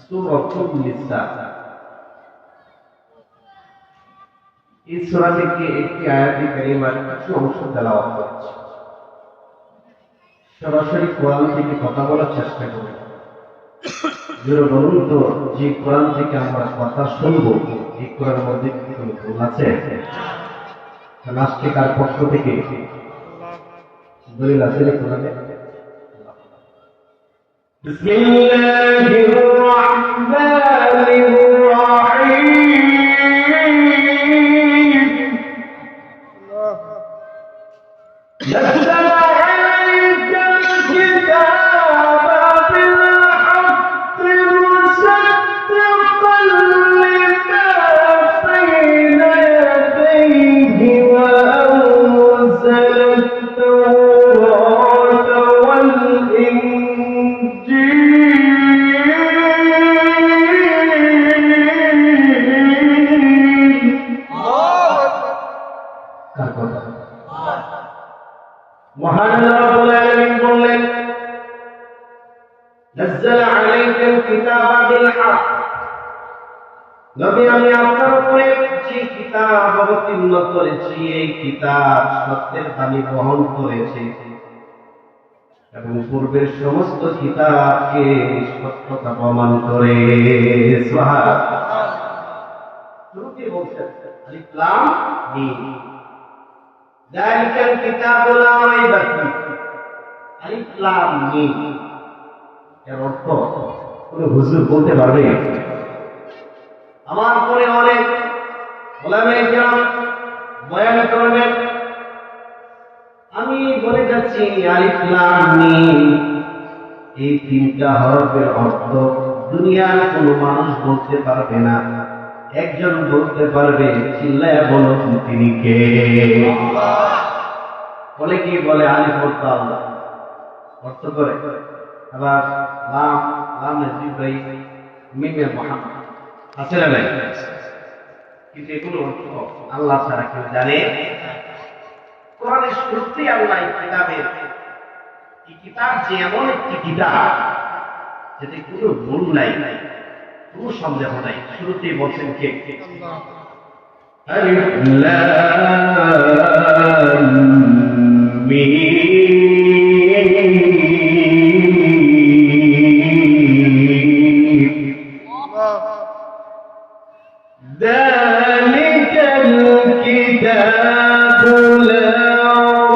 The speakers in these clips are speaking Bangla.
সূরাতুন নিসা। এই সূরা থেকে একটি আয়াতে কারিমার কিছু অংশ তেলাওয়াত করেছি। সরাসরি কোরআন থেকে কথা বলার চেষ্টা করি। যারা বলুন তো, যে কোরআন থেকে আমরা কথা শুনবো, এই কোরআনের মধ্যে কি কোনো ভুল আছে? নাস্তিকার পক্ষ থেকে দলিল আছে কোরআনে? বিসমিল্লাহির রাহমানির রাহিম। নাযালা আলাইকাল কিতাবা বিল হাক্কি মুসাদ্দিকাল লিমা বাইনা ইয়াদাইহি ওয়া أنزل التوراة মহান রব্বুল আলামিন বললেন, নাযালা আলাইকাল কিতাবা বিল হক। নবী, আমি আপনার উপরে যে কিতাব অবতীর্ণ করেছি, এই কিতাব সত্যের বাণী বহন করেছে এবং পূর্বের সমস্ত কিতাবকে সত্যতা প্রমাণ করে। সুবহানাল্লাহ। শুরুতে বলছেন আলিফ লাম মিম, যালিকাল কিতাবু লা রাইবা ফীহ। আলিফ লাম মিম এর অর্থ কোন হুজুর বলতে পারবে? আমার পরে অনেক ওলামায়ে কেরাম বয়ান করবেন। আমি বলে যাচ্ছি, আলিফ লাম মিম এই তিনটা হরফের অর্থ দুনিয়ার কোনো মানুষ বলতে পারবে না। একজন বলতে পারবে, চিল্লায়া বলো তিনি কে? অনেকে বলে আলিফ অর্থ আল্লাহ অর্থ করে, আবার লাম লামে জিব্রাইল, মিমে মুহাম্মদ আছে না নাই? কিন্তু এগুলো অর্থ আল্লাহ ছাড়া কেউ জানে? কোরআনের শুরুতেই আল্লাহ এই কিতাব যে এমন একটি কিতাব যেতে কোনো ভুল নাই, কোনো সন্দেহ নাই, শুরুতেই বলছেন কে? আলিফ লাম মিম। যালিকাল কিতাবু লা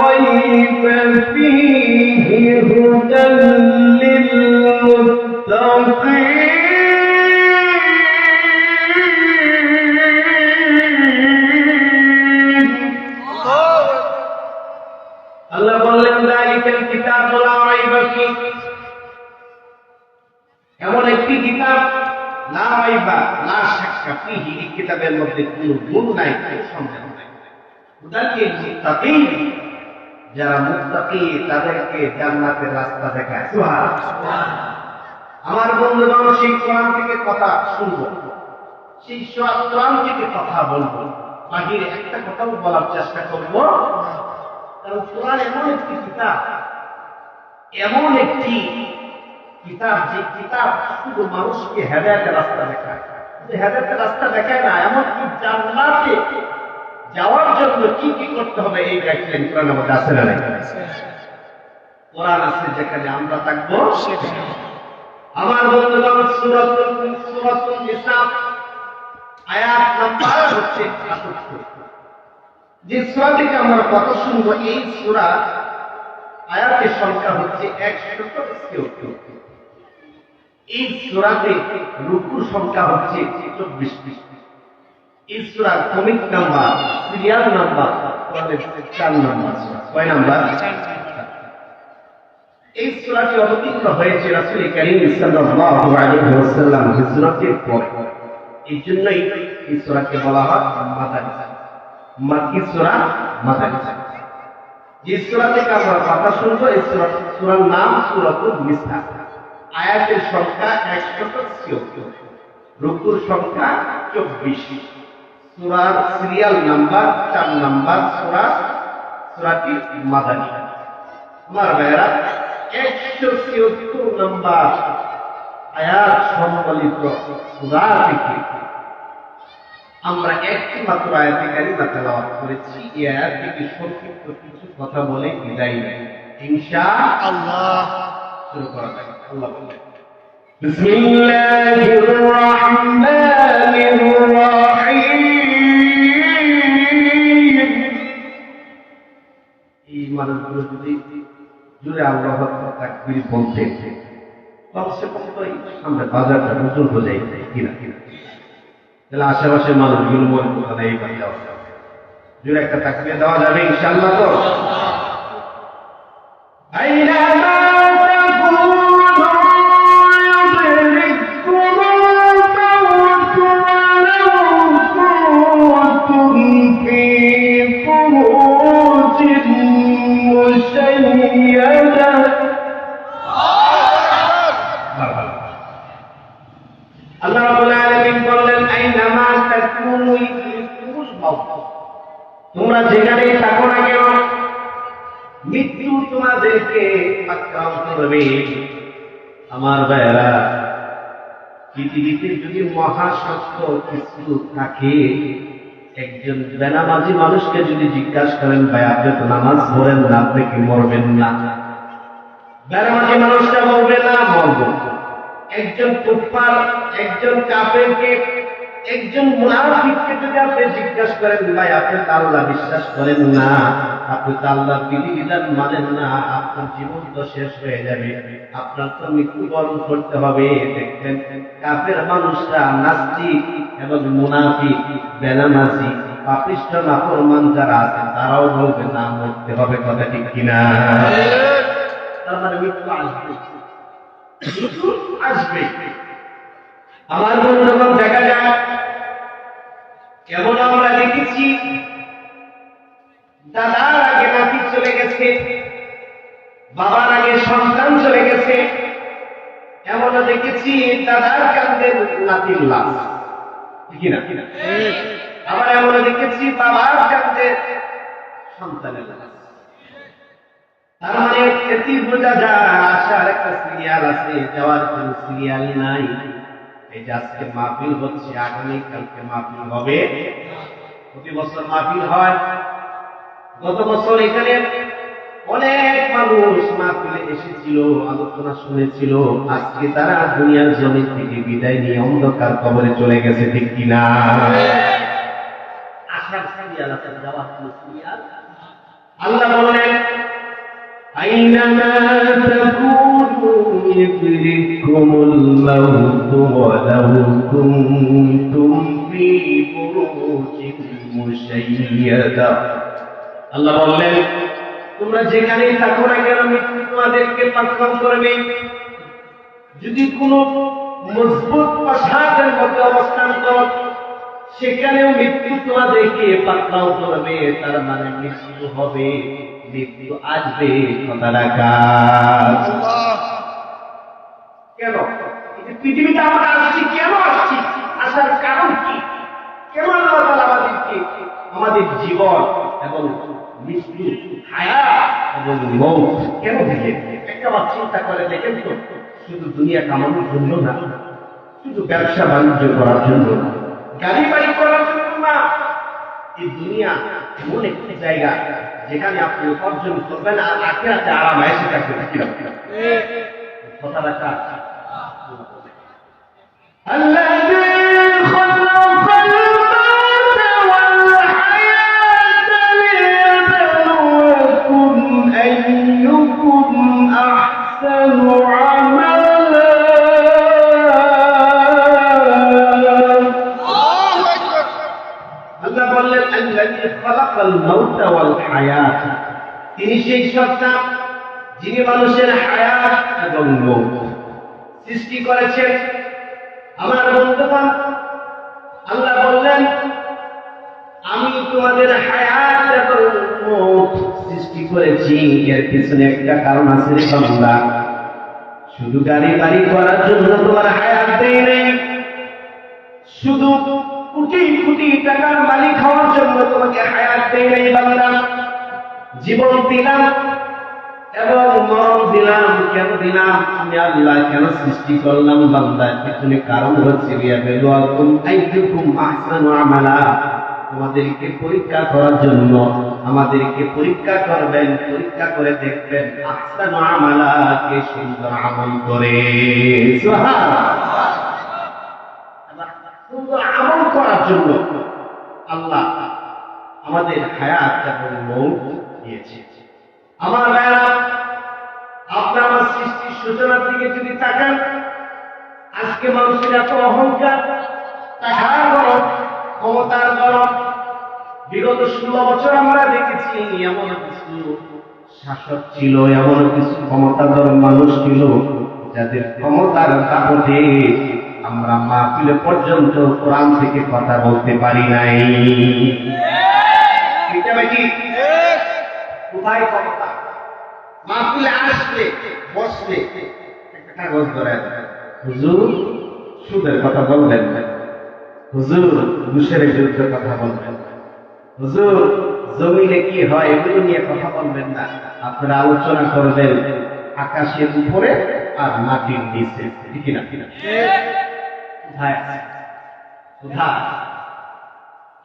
রাইবা ফীহি হুদাল লিল মুত্তাকিন। আল্লাহ বললেন, যালিকাল কিতাবু লা রাইবা ফীহি, এমন একটি কিতাব, লা রাইবা লা শাক্কা ফীহি, এই কিতাবের মধ্যে কোনো ভুল নাই, কোনো সন্দেহ নাই। হুদাল লিল মুত্তাকিন, যারা মুত্তাকি তাদেরকে জান্নাতের রাস্তা দেখায়। সুবহানাল্লাহ। আমার বন্ধু মানুষ এই কোরআন থেকে কথা শুনবো, সেই কোরআন থেকে কথা বলবো, বাহিরে একটা কথাও বলার চেষ্টা করবো। কারণ কোরআন এমন একটি কিতাব, এমন একটি কিতাব যে কিতাব শুধু মানুষকে হেদায়েতের রাস্তা দেখায়। হেদায়েতের রাস্তা দেখায় না, এমনকি জান্নাতে যাওয়ার জন্য কি কি করতে হবে এই গাইডলাইন কোরআনের মধ্যে আছে না? কোরআন আছে যেখানে আমরা থাকবো সেখানে। আমার বন্ধুগণ, সূরাতুন নিসা আয়াত নাম্বার হচ্ছে ৭৮। যে সূরা থেকে আমরা কথা শুনবো, এই সূরা আয়াতের সংখ্যা হচ্ছে ১৭৬। এই সূরাতে রুকুর সংখ্যা হচ্ছে ২৪। এই সূরার কমিক নাম্বার, সিরিয়াল নাম্বার ৪ নাম্বার। কয় নাম্বার? এই সূরাটি অবতীর্ণ হয়েছে রাসূল কারীম সাল্লাল্লাহু আলাইহি ওয়াসাল্লাম হিজরতের পর। এই জন্যই এই সূরাকে বলা হয় মাদানী, মাক্কি সূরা, মাদানী। যে সূরা থেকে আমরা কথা শুনবো, এই সূরার নাম সূরাতুন নিসা। আয়াতের সংখ্যা ১৭৬, রুকুর সংখ্যা ২৪, সূরার সিরিয়াল নাম্বার ৪ নাম্বার, সূরাটি মাদানী। আমার ভাইরা, ১৭৬ নাম্বার আয়াত সম্বলিত সূরা থেকে আমরা একটি মাত্র আয়াতে কারিমা তেলাওয়াত করেছি। এই আয়াত থেকে সংক্ষিপ্ত কিছু কথা বলে বিদায় নেই ইনশাআল্লাহ। শুরু করা যাক। আল্লাহ বলেন, বিসমিল্লাহির রহমানির রহিম। এই মানুষগুলো যদি জুড়ে আল্লাহু আকবার তাকবীর বলতে কমসে কম তো আমরা বাজারটা নতুন হয়ে যাই কিনা তাহলে আশেপাশের মানুষগুলো মনে করতে নেই পারে যাওয়া জুড়ে একটা তাকবীর দেওয়া যাবে ইনশাআল্লাহ। তো আইনামা আল্লাহ রাব্বুল আলামিন বললেন, আইনামা তাকুনু ইদরিকুমুল মাউত, তোমরা যেখানেই থাকো না কেন মৃত্যু তোমাদেরকে পাকড়াও করবে। আমার ভাইয়েরা, পৃথিবীতে যদি মহাসত্য কিছু থাকে, একজন বেনামাজি মানুষকে যদি জিজ্ঞাসা করেন, ভাই আপনি তো নামাজ পড়েন না, আপনি কি মরবেন না? বেনামাজি মানুষটা বলবে না মরব। একজন কুফার, একজন কাফেরকে, একজন মুনাফিককে যদি আপনি জিজ্ঞাসা করেন, ভাই আপনি তো আল্লাহ বিশ্বাস করেন না, আপনি তো আল্লাহর বিধিবিধান মানেন না, আপনার জীবন তো শেষ হয়ে যাবে, আপনার তো মৃত্যুবরণ করতে হবে। দেখবেন কাফের মানুষরা, নাস্তিক এবং মুনাফিক, বেনামাজি, পাপিষ্ঠ, নাফরমান যারা আছে তারাও বলবে না মরতে হবে। কথা ঠিক কিনা? তার মানে মৃত্যু আসবে, আসবে। আমার বন্ধুগণ, দেখা যায় কেমন আমরা দেখেছি দাদার আগে নাতি চলে গেছে, বাবার আগে সন্তান চলে গেছে, এমনও দেখেছি দাদার কাঁধে নাতির লাশ, ঠিক না? আবার এমনও দেখেছি বাবার কাঁধে সন্তানের লাশ। তার মানে এটি বোঝা যায় আসার একটা সিরিয়াল আছে, যাওয়ার কোন সিরিয়াল নাই। এই যে আজকে মাহফিল হচ্ছে, আগামীকালকে মাহফিল হবে, প্রতি বছর মাহফিল হয়। গত বছর এখানে অনেক মানুষ মাহফিলে এসেছিল, আলোচনা শুনেছিল। আজকে তারা দুনিয়ার জমি থেকে বিদায় নিয়ে অন্ধকার কবরে চলে গেছে, ঠিক কিনা? আসার সিরিয়াল আছে, যাওয়ার কোন সিরিয়াল? আল্লাহ বললেন, আইনামা তাকুনু ইদরিকুমুল মাউত ওয়ালাউ কুনতুম ফি বুরুজিন মুশাইয়াদা। আল্লাহ বললেন, তোমরা যেখানেই থাকো না কেন মৃত্যু তোমাদেরকে পাকড়াও করবে। যদি কোনো মজবুত প্রাসাদের মধ্যে অবস্থান করো, সেখানেও মৃত্যু তোমাদেরকে পাকড়াও করবে। তার মানে মৃত্যু হবে, মৃত্যু আসবে। কথা রাখা কেন? পৃথিবীতে আমরা আসছি, কেন আসছি, আসার কারণ কি? কেন আল্লাহ তাআলা আমাদেরকে আমাদের জীবন এবং মৃত্যু, হায়াত এবং মওত কেন দিলেন? একটা বার চিন্তা করে দেখেন তো, শুধু দুনিয়া কামানোর জন্য না, শুধু ব্যবসা বাণিজ্য করার জন্য না, গাড়ি বাড়ি করার জন্য না। এই দুনিয়া এমন একটি জায়গা যেখানে আপনি উপার্জন করবেন আর আখিরাতে আরাম-আয়েশে থাকবেন। কথা রাখা আল্লাযী খালাকাল মাউতা ওয়াল হায়াতা লিয়াবলুয়াকুম আইয়ুকুম আহসানু আমালা। আল্লাহ বললেন, আল্লাযী খালাকাল মাউতা ওয়াল হায়াত, তিনি সেই সত্তা যিনি মানুষের হায়াত এবং মওত সৃষ্টি করেছেন। আমার বন্ধুগণ, আল্লাহ বললেন, আমি তোমাদের হায়াত এবং মওত সৃষ্টি করেছি। এর পিছনে একটা কারণ আছে রে বান্দা, শুধু গাড়ি বাড়ি করার জন্য তোমার হায়াত দেই নাই, শুধু কোটি কোটি টাকার মালিক হওয়ার জন্য তোমাকে হায়াত দেই নাই বান্দা। জীবন দিলাম এবং মরণ দিলাম কেন দিলাম, আমি আল্লাহ কেন সৃষ্টি করলাম বান্দার পিছনে কারণ হচ্ছে লিয়াবলুয়াকুম আইয়ুকুম আহসানু আমালা, তোমাদেরকে পরীক্ষা করার জন্য, আমাদেরকে পরীক্ষা করবেন, পরীক্ষা করে দেখবেন আহসানু আমালা, কে সুন্দর আমল করে। সুবহানাল্লাহ। সুন্দর আমল করার জন্য আল্লাহ আমাদের হায়াত এবং মৌত দিয়েছে। আমার ভাইরা, আপনার আমার সৃষ্টির সূচনার দিকে যদি তাকান, আজকে মানুষের এত অহংকার, টাকার গরম, ক্ষমতার গরম। বিগত 16 বছর আমরা দেখেছি এমন কিছু শাসক ছিল, এমন কিছু ক্ষমতাধর মানুষ ছিল যাদের ক্ষমতার দাপটে আমরা মাহফিলে পর্যন্ত কোরআন থেকে কথা বলতে পারি নাই। এটা কি কোথায় ক্ষমতা? মাহফিলে আসলে বসলে একটা কাগজ ধরে, হুজুর সুদের কথা বলবেন না, হুজুর ঘুষের বিরুদ্ধে কথা বলবেন না, হুজুর জমিনে কি হয় এগুলো নিয়ে কথা বলবেন না, আপনারা আলোচনা করবেন আকাশের উপরে আর মাটির নিচে। ঠিক না? কোথায় কোথায়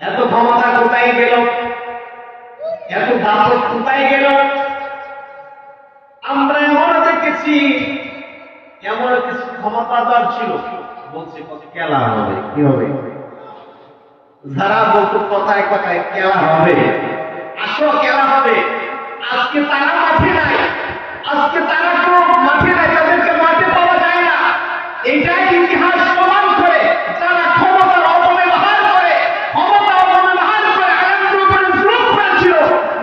এত ক্ষমতা কোথায় গেল? এত দাপট কোথায় গেল? আমরা এমন দেখেছি এমন কিছু ক্ষমতাধর ছিল, বলছে খেলা হবে, কি হবে? যারা বলতো কথায় কথায় খেলা হবে, আসো খেলা হবে, আজকে তারা মাঠে নাই, আজকে তারা কেউ মাঠে নাই, তাদেরকে মাঠে পাওয়া যায় না। এটাই ইতিহাস প্রমাণ করে যারা ক্ষমতার অপব্যবহার করে, ক্ষমতা অপব্যবহার করে আলেমদের উপরে জুলুম করেছিল,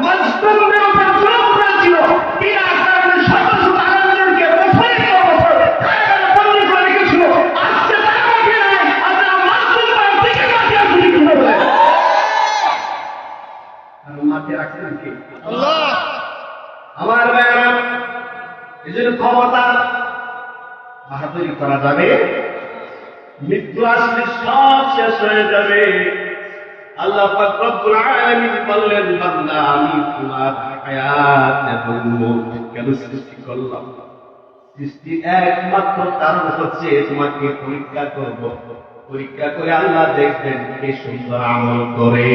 মজলুমদের উপরে জুলুম করেছিল, বিনা কারণে শত শত আলেমদেরকে বছরের পর বছর কারাগারে বন্দী করে রেখেছিল। আজকে তারা মাঠে নাই, আপনারা মজলুমদের দিকে মাঠে আসুন। কি বলে আর মাঠে রাখছেন কে? আল্লাহ। আমার ভাইরা, এজন্য ক্ষমতা বাহাদুরি করা যাবে, মৃত্যু আসলে সব শেষ হয়ে যাবে। আল্লাহ পাক রব্বুল আলামিন বললেন, বান্দা আমি তোমার হায়াত এবং মৌত কেন সৃষ্টি করলাম? সৃষ্টির একমাত্র কারণ হচ্ছে তোমাকে পরীক্ষা করব, পরীক্ষা করে আল্লাহ দেখবেন কে সুন্দর আমল করে।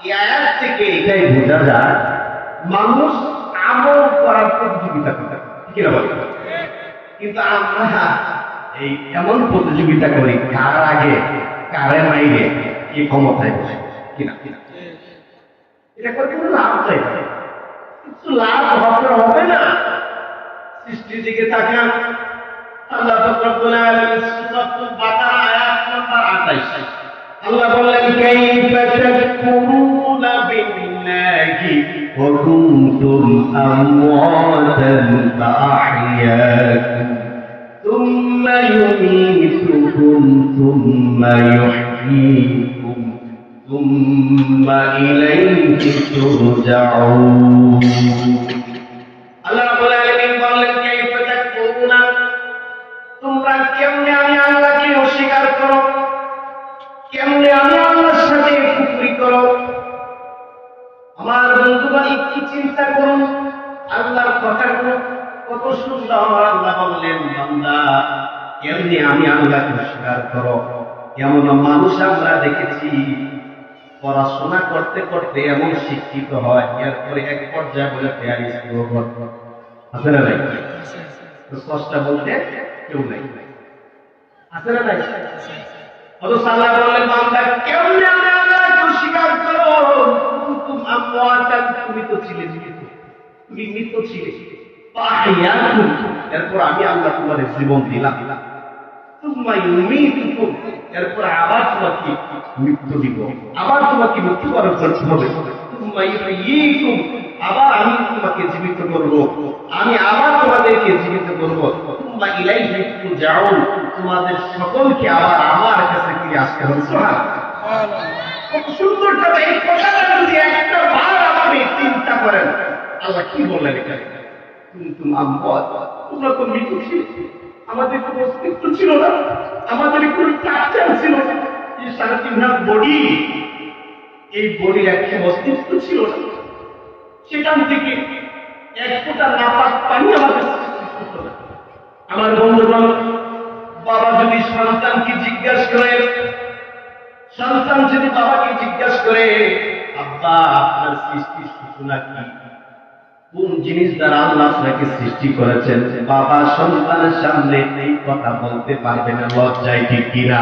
এই আয়াত থেকে এটাই বোঝা যায় মানুষ আমল করার প্রতিযোগিতা করে, ঠিক না বলে? কিন্তু আমরা এই এমন প্রতিযোগিতা করি কার আগে কারে মাইরে কি ক্ষমতায় বসে, কিনা? এটা করে কোনো লাভ চাই না, কিছু লাভ হবে না। সৃষ্টির দিকে তাকান, আল্লাহ রাব্বুল আলামিন সূরাতুল বাকারা আয়াত নাম্বার 28 আল্লাহ বললেন, কাইফা তাকফুরুনা বিল্লাহি ওয়া কুনতুম আমওয়াতান ফাআহইয়াকুম সুম্মা ইউমীতুকুম সুম্মা ইউহয়ীকুম সুম্মা ইলাইহি তুরজাউন। আল্লাহ রাব্বুল আলামিন বললেন, কাইফা তাকফুরুনা, তোমরা কেমনে আমি আল্লাহকে অস্বীকার করো, কেমনে আমি আল্লাহর সাথে কুফরি করো। আমার বন্ধুগণ একটু চিন্তা করুন আল্লাহর কথাগুলো কত সুন্দর। আল্লাহ বললেন, বান্দা কেমনে আমি আল্লাহকে অস্বীকার করো। এমন মানুষ আমরা দেখেছি পড়াশোনা করতে করতে এমন শিক্ষিত হয়, এরপরে এক পর্যায়ে বলে পেয়ারি আছে না নাই? স্পষ্ট বলতে কেউ নাই, আছে না নাই? অথচ আল্লাহ বললেন, বান্দা কেমনে আমি আল্লাহকে অস্বীকার করো। কুনতুম আমওয়াতান, তুমি তো ছিলে জীবিত, তুমি মৃত ছিলে। ফাআহইয়াকুম, এরপর আমি আল্লাহ তোমার জীবন দিলাম। সুম্মা ইউমীতুকুম, এরপর আবার তোমাকে মৃত্যু দিব, আবার তোমাকে মৃত্যুবরণ করতে হবে। সুম্মা ইউহয়ীকুম, আবার আমি তোমাকে জীবিত করব, আমি আবার তোমাদেরকে জীবিত করব। সুম্মা ইলাইহি তুরজাউন, তোমাদের সকলকে আবার আমার কাছে ফিরে আসতে হবে। সুবহানাল্লাহ। কত সুন্দর কথা! এই কথাটা যদি একটা বার আপনি চিন্তা করেন, আল্লাহ কি বললেন এখানে? কুনতুম আমওয়াত, তোমরা তো মৃত ছিলে, আমাদের কোনো অস্তিত্ব ছিল না, আমাদের কোনো স্ট্রাকচার ছিল না। এই 3.5 বডি, এই বডির একটা অস্তিত্ব ছিল না। সেখান থেকে এক ফোঁটা নাপাক পানি আমাদের সৃষ্টি করতে হবে। আমার বন্ধুগণ, বাবা যদি সন্তানকে জিজ্ঞাসা করে, সন্তান যদি বাবাকে জিজ্ঞাসা করে, আব্বা আপনার সৃষ্টির সূচনা কি, কোন জিনিস দ্বারা আল্লাহ আপনাকে সৃষ্টি করেছেন, বাবা সন্তানের সামনে এই কথা বলতে পারবে না, লজ্জায় ঠিক কিনা?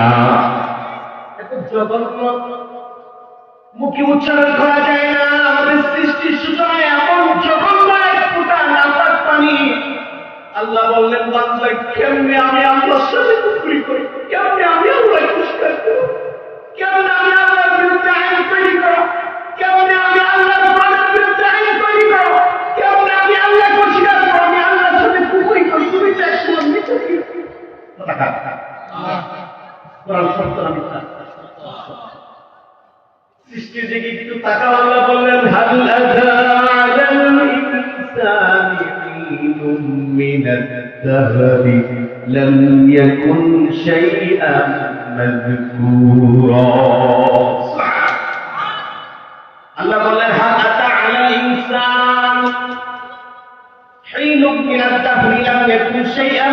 এত জঘন্য মুখে উচ্চারণ করা যায় না। আমাদের সৃষ্টির সূচনায় এমন জঘন্য এক ফোঁটা নাপাক পানি। আল্লাহ বললেন, বান্দা কেমনে আমি আল্লাহর সাথে কুফরি করি, কেমনে আমি আল্লাহ কুষ্কার করি, কেমনে আমি আল্লাহর বিরুদ্ধে আইন তৈরি করো, কেমনে আমি আল্লাহর কোরআনের বিরুদ্ধে আইন তৈরি করো, কেমনে আমি আল্লাহ কুষ্কার করো, আমি আল্লাহর সাথে কুফরি করি। তুমি তো একসময় মিথ্যা ছিল। কোরআন সত্য না মিথ্যা? সৃষ্টির দিকে একটু তাকাও। আল্লাহ বললেন, হাল আতা আলাল ইনসানি হিনুম মিনাদ দাহরি লাম ইয়াকুন শাইআন মাযকুরা। আল্লাহ বললেন, হাল আতা আলাল ইনসান হিনুম মিনাদ দাহরি লাম ইয়াকুন শাইআন